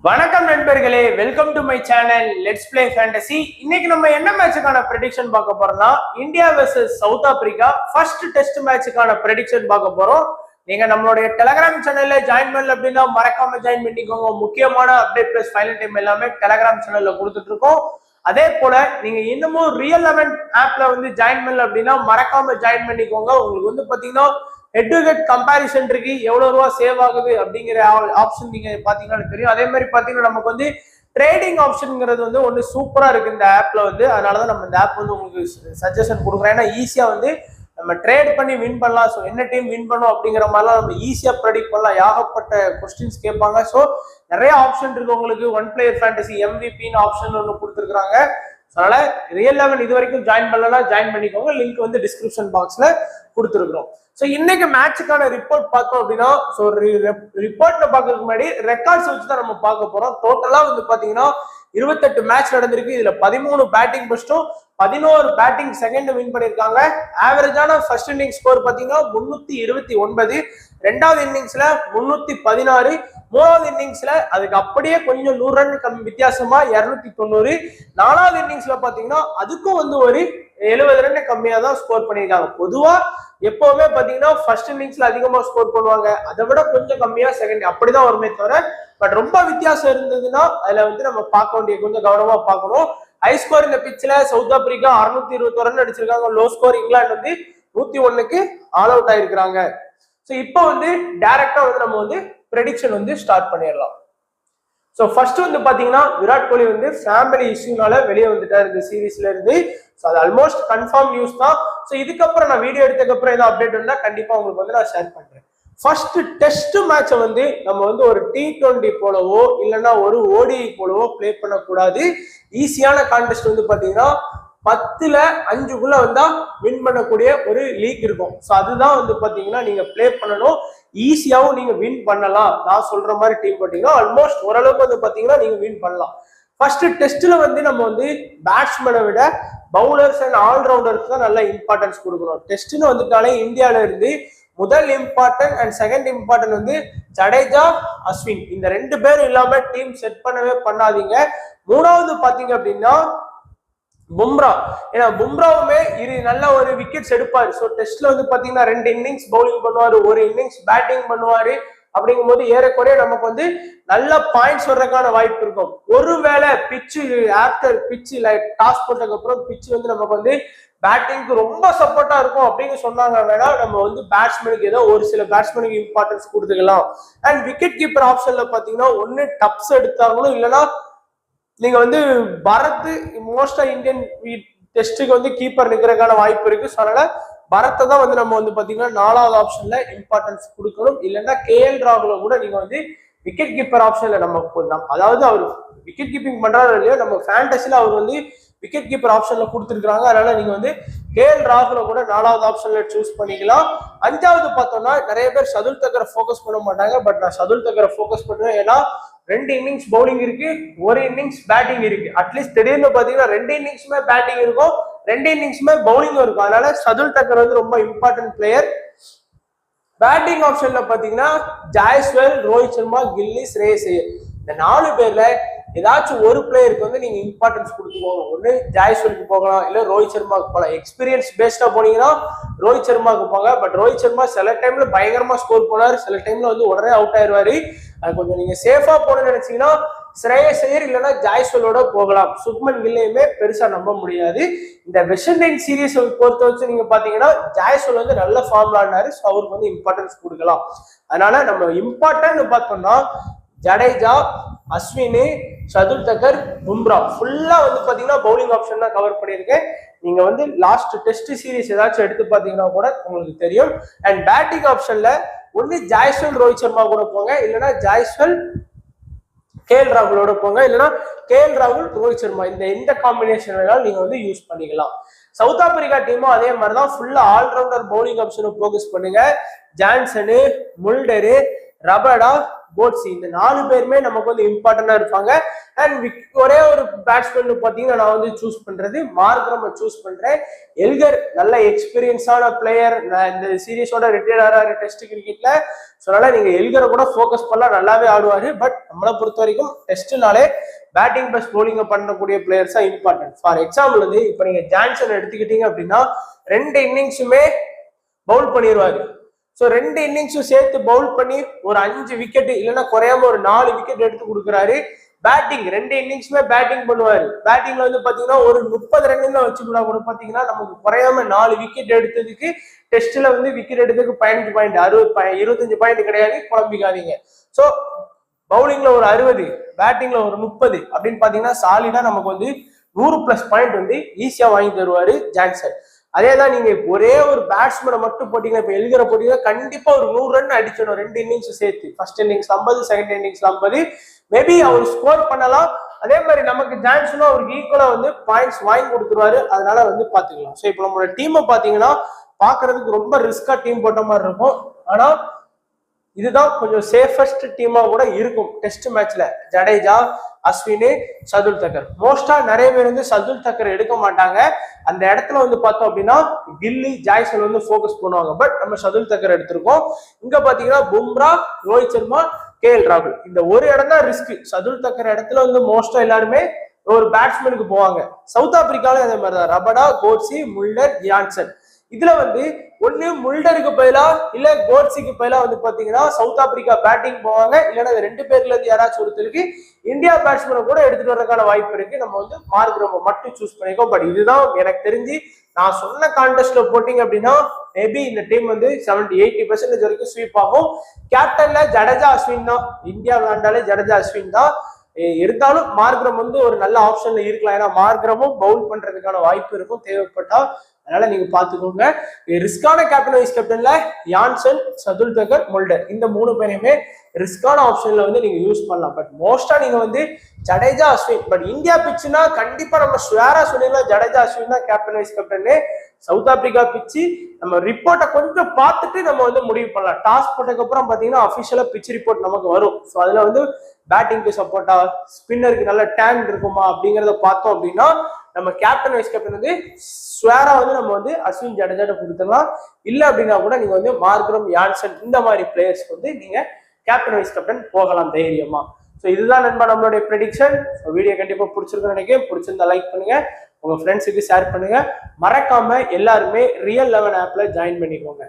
வணக்கம் நண்பர்களே, welcome to my channel let's play fantasy. இன்னைக்கு நம்ம என்ன மேட்சுக்கான ப்ரெடிக்ஷன் பார்க்க போறோம்னா India versus South Africa first test மேட்சுக்கான ப்ரெடிக்ஷன் பார்க்க போறோம். நீங்க நம்மளுடைய டெலகிராம் சேனல்ல ஜாயின் பண்ணல அப்படின்னா மறக்காம ஜாயின் பண்ணிக்கோங்க. முக்கியமான அப்டேட் பிளஸ் ஃபைனல் டைம் எல்லாமே டெலகிராம் சேனல்ல கொடுத்துட்டு இருக்கோம். அதே போல நீங்க இன்னமும் ரியல் 11 ஆப்ல வந்து ஜாயின் பண்ணல அப்படின்னா மறக்காம ஜாயின் பண்ணிக்கோங்க. உங்களுக்கு வந்து பாத்தீங்கன்னா ஹெட் டு ஹெட் கம்பேரிசன் இருக்கு, எவ்வளவு ரூபா சேவ் ஆகுது அப்படிங்கிற ஆப்ஷன் நீங்க பாத்தீங்கன்னா தெரியும். அதே மாதிரி பாத்தீங்கன்னா நமக்கு வந்து ட்ரேடிங் ஆப்ஷன்ங்கிறது வந்து ஒன்று சூப்பரா இருக்கு இந்த ஆப்ல வந்து. அதனாலதான் நம்ம இந்த ஆப் வந்து உங்களுக்கு சஜஷன் கொடுக்குறோம். ஏன்னா ஈஸியா வந்து நம்ம ட்ரேட் பண்ணி வின் பண்ணலாம். ஸோ என்ன டீம் வின் பண்ணும் அப்படிங்கிற மாதிரிலாம் நம்ம ஈஸியா ப்ரெடிக்ட் பண்ணலாம். ஏகப்பட்ட கொஸ்டின்ஸ் கேட்பாங்க. ஸோ நிறைய ஆப்ஷன் இருக்கு உங்களுக்கு. ஒன் பிளேயர் ஃபேண்டசி எம்விபின்னு ஆப்ஷன் ஒன்று கொடுத்துருக்காங்க. அதனால ரியல் 11 இது வரைக்கும் ஜாயின் பண்ணலன்னா ஜாயின் பண்ணிக்கோங்க. லிங்க் வந்து டிஸ்கிரிப்ஷன் பாக்ஸ்ல கொடுத்துருக்கோம். ஸோ இன்னைக்கு மேட்சுக்கான ரிப்போர்ட் பார்த்தோம் அப்படின்னா, ஸோ ரிப்போர்ட்ல பார்க்கறதுக்கு முன்னாடி ரெக்கார்ட்ஸ் வச்சு தான் நம்ம பார்க்க போறோம். டோட்டலா வந்து பாத்தீங்கன்னா 28 மேட்ச் நடந்திருக்கு. இதுல 13 பேட்டிங் ஃபர்ஸ்டும் 11 பேட்டிங் செகண்ட் வின் பண்ணிருக்காங்க. ஆவரேஜான ஃபர்ஸ்ட் இன்னிங்ஸ் ஸ்கோர் பாத்தீங்கன்னா 329, ரெண்டாவது இன்னிங்ஸ்ல 316, மூணாவது இன்னிங்ஸ்ல அதுக்கு அப்படியே கொஞ்சம் 100 ரன் கம்மி வித்தியாசமா 290, நாலாவது இன்னிங்ஸ்ல பாத்தீங்கன்னா அதுக்கும் வந்து ஒரு 70 ரன் கம்மியா தான் ஸ்கோர் பண்ணியிருக்காங்க. பொதுவா எப்பவுமே பாத்தீங்கன்னா ஃபர்ஸ்ட் இன்னிங்ஸ்ல அதிகமா ஸ்கோர் பண்ணுவாங்க, அதை விட கொஞ்சம் கம்மியா செகண்ட் அப்படிதான் வருமே தவிர, பட் ரொம்ப வித்தியாசம் இருந்ததுன்னா அதுல வந்து நம்ம பார்க்க வேண்டிய கொஞ்சம் கவனமா பார்க்கணும். ஹை ஸ்கோர் இந்த பிச்சில் சவுத் ஆப்பிரிக்கா 621 ரன் அடிச்சிருக்காங்க. லோ ஸ்கோர் இங்கிலாந்து வந்து 101க்கு ஆல் அவுட் ஆயிருக்காங்க. ஸோ இப்போ வந்து டைரக்டா வந்து நம்ம வந்து ப்ரெடிக்ஷன் வந்து ஸ்டார்ட் பண்ணிடலாம். ஸோ ஃபர்ஸ்ட் வந்து பாத்தீங்கன்னா விராட் கோலி வந்து ஃபேமிலி இஷ்யூனால வெளியே வந்துட்டார் இந்த சீரீஸ்ல இருந்து. ஸோ அது ஆல்மோஸ்ட் கன்ஃபார்ம் நியூஸ் தான். ஸோ இதுக்கப்புறம் நான் வீடியோ எடுத்ததுக்கப்புறம் ஏதாவது அப்டேட் வந்தா கண்டிப்பா உங்களுக்கு வந்து நான் ஷேர் பண்றேன். ஃபர்ஸ்ட் டெஸ்ட் மேட்சை வந்து நம்ம வந்து ஒரு T20 போலவோ இல்லைன்னா ஒரு ODI போலவோ பிளே பண்ணக்கூடாது. ஈஸியான கான்டெஸ்ட் வந்து பாத்தீங்கன்னா 10ல் 5க்குள்ள வந்தா வின் பண்ணக்கூடிய ஒரு லீக் இருக்கும். ஸோ அதுதான் வந்து பாத்தீங்கன்னா நீங்க பிளே பண்ணணும். ஈஸியாவும் நீங்க வின் பண்ணலாம். நான் சொல்ற மாதிரி டீம் பார்த்தீங்கன்னா ஆல்மோஸ்ட் ஓரளவுக்கு வந்து பாத்தீங்கன்னா நீங்க வின் பண்ணலாம். ஃபர்ஸ்ட் டெஸ்ட்ல வந்து நம்ம வந்து பேட்ஸ்மேனை விட பவுலர்ஸ் அண்ட் ஆல்ரவுண்டர்ஸ் தான் நல்ல இம்பார்ட்டன்ஸ் கொடுக்கணும். டெஸ்ட்னு வந்துட்டாலே இந்தியாவில இருந்து முதல் இம்பார்ட்டன்ட் அண்ட் செகண்ட் இம்பார்ட்டன்ட் வந்து ஜடேஜா, அஸ்வின், இந்த 2 பேரும் இல்லாம டீம் செட் பண்ணவே பண்ணாதீங்க. மூணாவது பாத்தீங்க அப்படின்னா பும்ரா. ஏன்னா பும்ராவுமே நல்ல ஒரு விக்கெட்ஸ் எடுப்பாரு. ஸோ டெஸ்ட்ல வந்து பாத்தீங்கன்னா 2 இன்னிங்ஸ் பவுலிங் பண்ணுவாரு, ஒரு இன்னிங்ஸ் பேட்டிங் பண்ணுவாரு. அப்படிங்கும் போது ஏறக்குறைய நமக்கு வந்து நல்ல பாயிண்ட்ஸ் வர்றதுக்கான வாய்ப்பு இருக்கும். ஒருவேளை பிச்சு ஆஃப்டர் பிச்சு டாஸ் போட்டதுக்கு அப்புறம் பிச்சு வந்து நமக்கு வந்து பேட்டிங்க்கு ரொம்ப சப்போர்ட்டா இருக்கும் அப்படின்னு சொன்னாங்க. வேணா நம்ம வந்து பேட்ஸ்மேனுக்கு ஏதோ ஒரு சில பேட்ஸ்மேனுக்கு இம்பார்ட்டன்ஸ் கொடுத்துக்கலாம். அண்ட் விக்கெட் கீப்பர் ஆப்ஷன்ல பாத்தீங்கன்னா ஒன்னு டப்ஸ் எடுத்தாங்களும் இல்லைன்னா நீங்க வந்து பரத் மோஸ்டா இந்தியன் டெஸ்ட்டுக்கு வந்து கீப்பர் நிக்கிறதுக்கான வாய்ப்பு இருக்கு. ஸோ அதனால பரத்தை தான் வந்து நம்ம வந்து பாத்தீங்கன்னா 4வது ஆப்ஷன்ல இம்பார்ட்டன்ஸ் கொடுக்கணும். இல்லைன்னா KL ராகுல கூட நீங்க வந்து விக்கெட் கீப்பர் ஆப்ஷன்ல நம்ம அதாவது அவர் விக்கெட் கீப்பிங் பண்றாரு இல்லையோ நம்ம ஃபேண்டசில அவர் வந்து விக்கெட் கீப்பர் ஆப்ஷன்ல கொடுத்துருக்காங்க. அதனால நீங்க வந்து KL ராகுல கூட 4வது ஆப்ஷன்ல சூஸ் பண்ணிக்கலாம். 5வது பார்த்தோம்னா நிறைய பேர் சதுல் தக்கரை ஃபோக்கஸ் பண்ண மாட்டாங்க. பட் நான் சதுல் தக்கரை ஃபோக்கஸ் பண்ணுவேன். ஏன்னா 2 இன்னிங்ஸ் பவுலிங் இருக்கு, ஒரு இன்னிங்ஸ் பேட்டிங் இருக்கு. அட்லீஸ்ட் திடீர்னு பாத்தீங்கன்னா 2 இன்னிங்ஸுமே பேட்டிங் இருக்கும், 2 இன்னிங்ஸுமே பவுலிங்கும் இருக்கும். அதனால சதுல் தக்கர் வந்து ரொம்ப இம்பார்ட்டன்ட் பிளேயர். பேட்டிங் ஆப்ஷன்ல பாத்தீங்கன்னா ஜாய்ஸ்வல், ரோஹித் சர்மா, கில்லி, ஸ்ரேயஸ் ஐயர், இந்த 4 பேர்ல ஏதாச்சும் ஒரு பிளேயருக்கு வந்து நீங்க இம்பார்ட்டன்ஸ் கொடுத்துக்கோங்க. ஒண்ணு ஜாய்ஸ்வலுக்கு போகலாம், இல்ல ரோஹித் சர்மாவுக்கு போகலாம். எக்ஸ்பீரியன்ஸ் பேஸ்டா போனீங்கன்னா ரோஹித் சர்மாவுக்கு போங்க. பட் ரோஹித் சர்மா சில டைம்ல பயங்கரமா ஸ்கோர் போனாரு, சில டைம்ல வந்து உடனே அவுட் ஆயிடுவாரு. அது கொஞ்சம் நீங்க சேஃபா போகணும்னு நினைச்சீங்கன்னா ஸ்ரேயஸ் ஐயர் இல்லைன்னா ஜாய்ஸ்வலோட போகலாம். சுப்மன் கில்லையுமே பெருசா நம்ப முடியாது. இந்த வெஸ்ட் இண்டீஸ் சீரீஸ் பொறுத்த வச்சு நீங்க பாத்தீங்கன்னா ஜாய்ஸ்வல் வந்து நல்ல ஃபார்ம்ல ஆடினாரு. ஸோ அவருக்கு வந்து இம்பார்ட்டன்ஸ் கொடுக்கலாம். அதனால நம்ம இம்பார்ட்டன்ட் பார்த்தோம்னா ஜடேஜா, அஸ்வின், சதுல் தக்கர், பும்ரா ஃபுல்லா வந்து பாத்தீங்கன்னா பவுலிங் ஆப்ஷன் தான் கவர் பண்ணியிருக்கேன். நீங்க வந்து லாஸ்ட் டெஸ்ட் சீரீஸ் ஏதாச்சும் எடுத்து பாத்தீங்கன்னா கூட உங்களுக்கு தெரியும். அண்ட் பேட்டிங் ஆப்ஷன்ல ஒன்னு ஜாய்ஸ்வல் ரோஹித் சர்மா கூட போங்க, இல்லைன்னா ஜாய்ஸ்வல் KL ராகுலோட போங்க, இல்லைன்னா KL ராகுல் ரோஹித் சர்மா, இந்த காம்பினேஷன் வேணாலும் நீங்க வந்து யூஸ் பண்ணிக்கலாம். சவுத் ஆப்பிரிக்கா டீமும் அதே மாதிரிதான் ஃபுல்லா ஆல்ரவுண்டர் பவுலிங் ஆப்ஷனை போக்கஸ் பண்ணுங்க. ஜான்சனு, முல்டரு, ரபடா, கோட்ஸி, இந்த 4 பேருமே நமக்கு வந்து இம்பார்ட்டண்டா இருப்பாங்க. அண்ட் ஒரே ஒரு பேட்ஸ்மேன் பாத்தீங்கன்னா நான் வந்து சூஸ் பண்றது மார்க்ரம் சூஸ் பண்றேன். எல்கர் நல்ல எக்ஸ்பீரியன்ஸான பிளேயர், இந்த சீரீஸோட ரிட்டையர்ட் ஆறாரு டெஸ்ட் கிரிக்கெட்ல. ஸோ அதனால நீங்க எல்கரை கூட ஃபோக்கஸ் பண்ணலாம், நல்லாவே ஆடுவாரு. பட் நம்மளை பொறுத்த வரைக்கும் டெஸ்ட்னாலே பேட்டிங் பிளஸ் போலிங் பண்ணக்கூடிய பிளேயர்ஸா இம்பார்ட்டன்ட். ஃபார் எக்ஸாம்பிள் வந்து இப்ப நீங்க ஜான்சன் எடுத்துக்கிட்டீங்க அப்படின்னா 2 இன்னிங்ஸுமே பவுல் பண்ணிடுவாரு. ஸோ 2 இன்னிங்ஸும் சேர்த்து பவுல் பண்ணி ஒரு 5 விக்கெட் இல்லைன்னா குறையாம ஒரு 4 விக்கெட் எடுத்து கொடுக்குறாரு. பேட்டிங் 2 இன்னிங்ஸுமே பேட்டிங் பண்ணுவாரு. பேட்டிங்ல வந்து பாத்தீங்கன்னா ஒரு 30 ரன் வச்சுக்கூடா கூட பாத்தீங்கன்னா நமக்கு குறையாம 4 விக்கெட் எடுத்ததுக்கு டெஸ்ட்ல வந்து விக்கெட் எடுத்ததுக்கு 15 பாயிண்ட் 25 பாயிண்ட் கிடையாது, குழம்பிக்காதீங்க. ஸோ பவுலிங்ல ஒரு 60, பேட்டிங்ல ஒரு 30 அப்படின்னு பாத்தீங்கன்னா சாலிடா நமக்கு வந்து 100+ பாயிண்ட் வந்து ஈஸியா வாங்கி தருவாரு ஜான்சன். அதேதான் நீங்க ஒரே ஒரு பேட்ஸ்மேனை மட்டும் போட்டீங்கன்னா, இப்ப எல்கரை போட்டீங்கன்னா கண்டிப்பா ஒரு 100 ரன் அடிச்சிடும் 2 இன்னிங்ஸ் சேர்த்து. First innings 50, second innings 50. Maybe அவர் ஸ்கோர் பண்ணலாம். அதே மாதிரி நமக்கு ஜான்சனும் அவருக்கு ஈக்குவலா வந்து பாயிண்ட்ஸ் வாங்கி கொடுத்துருவாரு. அதனால வந்து பாத்துக்கலாம். ஸோ இப்போ நம்மளோட டீமை பாத்தீங்கன்னா பாக்குறதுக்கு ரொம்ப ரிஸ்கா டீம் போட்ட மாதிரி இருக்கும். ஆனா இதுதான் கொஞ்சம் சேஃபஸ்ட் டீமா கூட இருக்கும் டெஸ்ட் மேட்ச்ல. ஜடேஜா, அஸ்வின், சதுல் தக்கர். மோஸ்டா நிறைய பேர் வந்து சதுல் தக்கர் எடுக்க மாட்டாங்க. அந்த இடத்துல வந்து பார்த்தோம் அப்படின்னா கில்லி, ஜாய்சன் வந்து ஃபோக்கஸ் பண்ணுவாங்க. பட் நம்ம சதுல் தக்கர் எடுத்திருக்கோம். இங்க பாத்தீங்கன்னா பும்ரா, ரோஹித் சர்மா, கேஎல் ராகுல், இந்த ஒரு இடம் தான் ரிஸ்க். சதுல் தக்கர் இடத்துல வந்து மோஸ்டா எல்லாருமே ஒரு பேட்ஸ்மேனுக்கு போவாங்க. சவுத் ஆப்பிரிக்கால அதே மாதிரிதான் ரபடா, கோட்ஸி, முல்டர், ஜான்சன். இதுல வந்து ஒண்ணு முல்டருக்கு பதிலா இல்ல கோட்ஸிக்கு பதிலா வந்து பாத்தீங்கன்னா சவுத் ஆப்பிரிக்கா பேட்டிங் போவாங்க. இல்லைன்னா 2 பேர்ல இருந்து யாராச்சும் ஒருத்தருக்கு இந்தியா பேட்ஸ்மேனை கூட எடுத்துட்டு வரதுக்கான வாய்ப்பு இருக்கு. நம்ம வந்து மார்க்ரம மட்டும் சூஸ் பண்ணிக்கோ. பட் இதுதான் எனக்கு தெரிஞ்சு நான் சொன்ன கான்டெஸ்ட்ல போட்டீங்க அப்படின்னா மேபி இந்த டீம் வந்து 70-80% வரைக்கும் ஸ்வீப் ஆகும். கேப்டன்ல ஜடேஜா, அஸ்வின் தான். இந்தியா விளையாண்டாலே ஜடேஜா, அஸ்வின் தான். இருந்தாலும் மார்க்ரம் வந்து ஒரு நல்ல ஆப்ஷன்ல இருக்கலாம். ஏன்னா மார்க்ரமும் பவுல் பண்றதுக்கான வாய்ப்பு இருக்கும் தேவைப்பட்டா. அதனால நீங்க பாத்துக்கோங்க. ரிஸ்கான கேப்டன், வைஸ் கேப்டன்ல யான்சன், சதுல் தக்கர், முல்டர், இந்த 3 பேரையுமே ரிஸ்கான ஆப்ஷன்ல வந்து நீங்க யூஸ் பண்ணலாம். பட் மோஸ்டா நீங்க வந்து ஜடேஜா, அஸ்வின். பட் இந்தியா பிச்சுனா கண்டிப்பா நம்ம ஸ்வேரா சொல்லிடலாம் ஜடேஜா, அஸ்வின் தான் captain, vice captain. South Africa பிச்சு நம்ம ரிப்போர்ட்டை கொஞ்சம் பார்த்துட்டு நம்ம வந்து முடிவு பண்ணலாம். டாஸ் போட்டதுக்கு அப்புறம் பாத்தீங்கன்னா அபிஷியலா பிச் ரிப்போர்ட் நமக்கு வரும். ஸோ அதுல வந்து பேட்டிங்க்கு சப்போர்ட்டா, ஸ்பின்னருக்கு நல்ல டேலண்ட் இருக்குமா அப்படிங்கிறத பார்த்தோம் அப்படின்னா நம்ம கேப்டன், வைஸ் கேப்டன் வந்து ஸ்வேரா வந்து நம்ம வந்து அஸ்வின், ஜடேஜா கொடுத்துடலாம். இல்ல அப்படின்னா கூட நீங்க வந்து மார்க்ரம், யான்சன் இந்த மாதிரி பிளேயர்ஸ் வந்து நீங்க கேப்டன், வைஸ் கேப்டன் போகலாம் தைரியமா. ஸோ இதுதான் நண்பா நம்மளுடைய ப்ரெடிக்ஷன். வீடியோ கண்டிப்பா பிடிச்சிருக்குன்னு நினைக்கிறேன். பிடிச்சிருந்தா லைக் பண்ணுங்க, உங்க ஃப்ரெண்ட்ஸுக்கு ஷேர் பண்ணுங்க. மறக்காம எல்லாருமே Real11 ஆப்ல ஜாயின் பண்ணிக்கோங்க.